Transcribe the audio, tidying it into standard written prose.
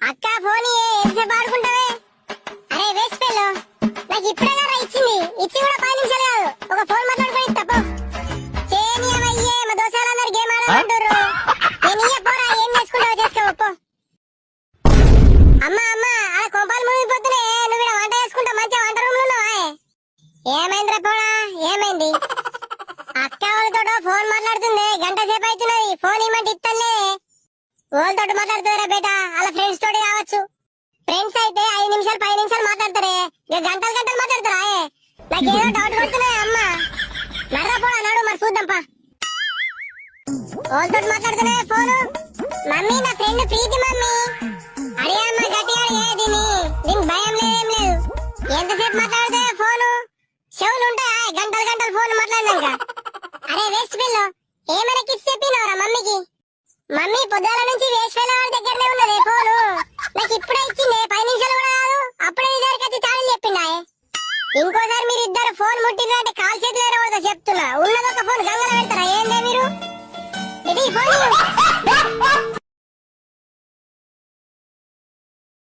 అక్క ఫోన్ ఎంతసేపు ఆడుకుంటావే? అరే వేస్ట్ ఫెలో, నాకు ఇప్పుడే కదా ఇచ్చింది. ఇచ్చి కూడా 10 నిమిషాలు కాదు, ఒక ఫోన్ మాట్లాడుకొని తప్పు చేయని అవయ్యే. మా దోస్తులందరూ గేమ్ ఆడాలంటారు. నేను ఇయ్య పోరా, ఏం చేసుకుంటావో చేసుకో. అమ్మా అమ్మా, అలా కోపాలు మునిగిపోతున్నాయి. నువ్వు ఇక్కడ వంట చేసుకుంటా మంచిగా వంట రూమ్ లో ఉన్నావా? ఏమైందిరా పోడా, ఏమైంది? అక్క వాళ్ళతో ఫోన్ మాట్లాడుతుంది, గంట సేపు అవుతున్నది. ఫోన్ ఇమ్మంటే ఇస్తానులే. వాళ్ళతో మాట్లాడుతారా బేట? అలా ఫ్రెండ్స్ తోటి కావచ్చు. ఫ్రెండ్స్ అయితే 5 నిమిషాలు 10 నిమిషాలు మాట్లాడతారే, ఇక గంటలు గంటలు మాట్లాడతారా? నాకు ఏదో డౌట్ పడుతున్నాయి అమ్మా. నర్రా పోడా, నడు మరి చూద్దాంపా. వాళ్ళతో మాట్లాడుతున్నా ఫోను. మమ్మీ నా ఫ్రెండ్ ప్రీతి మమ్మీ. అరే అమ్మ గట్టి అడిగే, దీనికి భయం లేదేం లేదు. ఎంతసేపు మాట్లాడితే ఫోను చెవులు ఉంటాయా? గంటలు గంటలు ఫోన్ మాట్లాడినాక. అరే వేస్ట్ పిల్లో, ఏమైనా కిడ్స్ చెప్పినవరా మమ్మీకి? మమ్మీ పొద్దుల నుంచి వేస్ట్ పిల్ల వాడి దగ్గరనే ఉన్నదే ఫోను. నాకు ఇప్పుడే ఇచ్చింది, 10 నిమిషాలు కూడా కాదు. అప్పుడే నీ దగ్గరికి వచ్చి ఛానల్ చెప్పిండా. ఇంకోసారి మీరు ఇద్దరు ఫోన్ ముట్టినంటే కాల్ చేతులు ఎరవడతా చెప్తున్నా. ఉన్నదొక ఫోన్ గంగలో పెడతారా ఏందే మీరు? ఇది ఫోన్